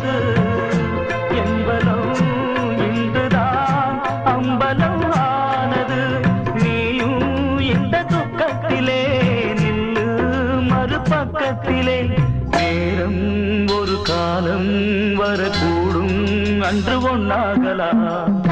சொன்னது என்பதும் இன்றுதான் அம்பலம் ஆனது. நீயும் இந்த துக்கத்திலே நின்று மறுபக்கத்திலே நேரம் ஒரு காலம் வரக்கூடும் அன்று ஒன்னாகலாம்.